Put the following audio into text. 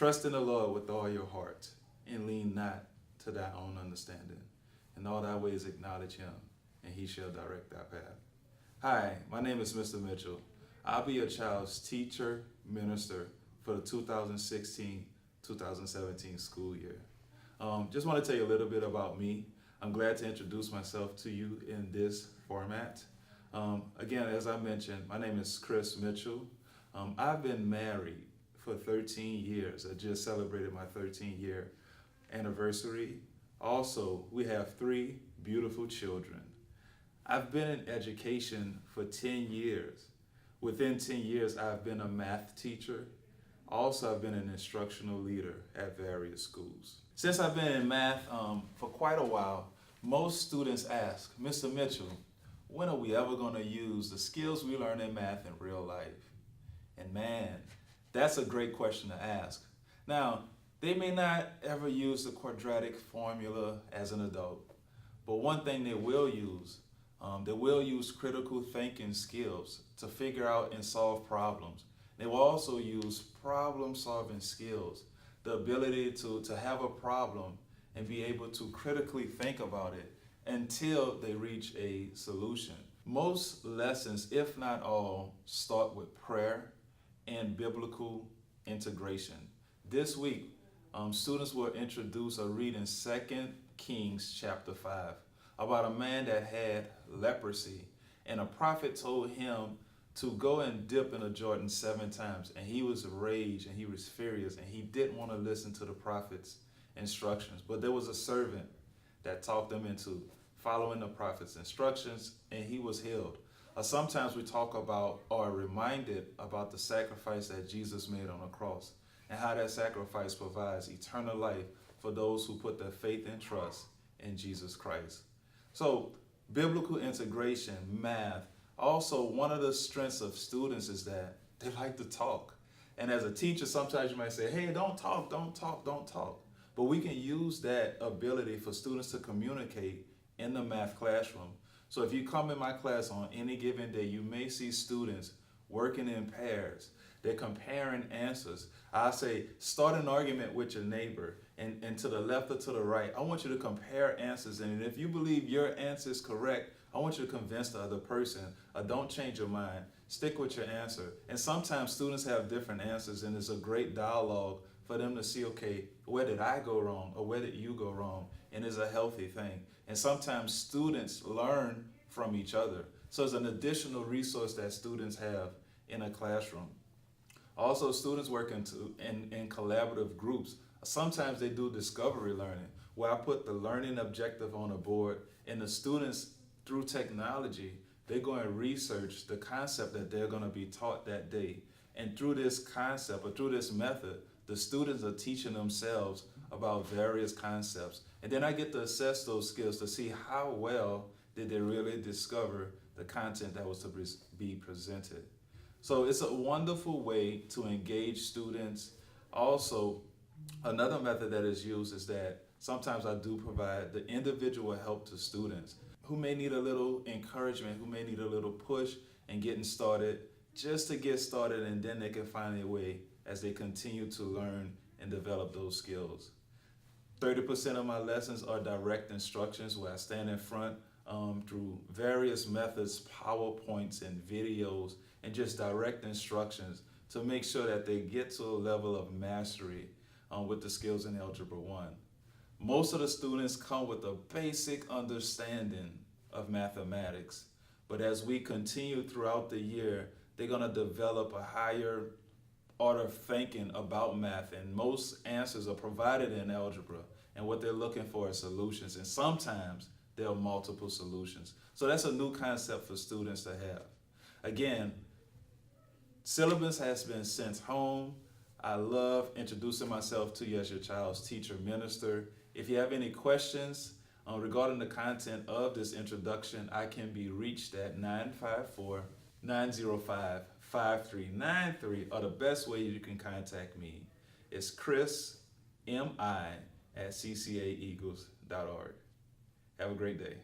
Trust in the Lord with all your heart, and lean not to thy own understanding. In all thy ways acknowledge him, and he shall direct thy path. Hi, my name is Mr. Mitchell. I'll be your child's teacher, minister for the 2016-2017 school year. Just want to tell you a little bit about me. I'm glad to introduce myself to you in this format. Again, as I mentioned, my name is Chris Mitchell. I've been married for 13 years. I just celebrated my 13-year anniversary. Also, we have 3 beautiful children. I've been in education for 10 years. Within 10 years, I've been a math teacher. Also, I've been an instructional leader at various schools. Since I've been in math for quite a while, most students ask, Mr. Mitchell, when are we ever going to use the skills we learn in math in real life? And man, that's a great question to ask. Now, they may not ever use the quadratic formula as an adult, but one thing they will use critical thinking skills to figure out and solve problems. They will also use problem-solving skills, the ability to have a problem and be able to critically think about it until they reach a solution. Most lessons, if not all, start with prayer and biblical integration. This week, students will introduce a read in 2 Kings chapter 5 about a man that had leprosy, and a prophet told him to go and dip in the Jordan 7 times, and he was enraged and he was furious and he didn't want to listen to the prophet's instructions. But there was a servant that talked him into following the prophet's instructions, and he was healed. Sometimes we talk about or are reminded about the sacrifice that Jesus made on the cross and how that sacrifice provides eternal life for those who put their faith and trust in Jesus Christ. So biblical integration, math. Also, one of the strengths of students is that they like to talk. And as a teacher, sometimes you might say, hey, don't talk. But we can use that ability for students to communicate in the math classroom. So if you come in my class on any given day, you may see students working in pairs. They're comparing answers. I say, start an argument with your neighbor, and to the left or to the right, I want you to compare answers. And if you believe your answer is correct, I want you to convince the other person. Don't change your mind. Stick with your answer. And sometimes students have different answers, and it's a great dialogue for them to see, okay, where did I go wrong, or where did you go wrong? And it's a healthy thing. And sometimes students learn from each other. So it's an additional resource that students have in a classroom. Also, students work in collaborative groups. Sometimes they do discovery learning, where I put the learning objective on a board, and the students, through technology, they're going to research the concept that they're going to be taught that day. And through this concept, or through this method, the students are teaching themselves about various concepts. And then I get to assess those skills to see how well did they really discover the content that was to be presented. So it's a wonderful way to engage students. Also, another method that is used is that sometimes I do provide the individual help to students who may need a little encouragement, who may need a little push in getting started, just to get started, and then they can find their way as they continue to learn and develop those skills. 30% of my lessons are direct instructions, where I stand in front through various methods, PowerPoints and videos, and just direct instructions to make sure that they get to a level of mastery with the skills in Algebra 1. Most of the students come with a basic understanding of mathematics, but as we continue throughout the year, they're going to develop a higher order of thinking about math, and most answers are provided in algebra, and what they're looking for is solutions, and sometimes there are multiple solutions. So that's a new concept for students to have. Again, syllabus has been sent home. I love introducing myself to you as your child's teacher minister. If you have any questions regarding the content of this introduction, I can be reached at 954-905-5393, or the best way you can contact me is chrismi@ccaeagles.org. Have a great day.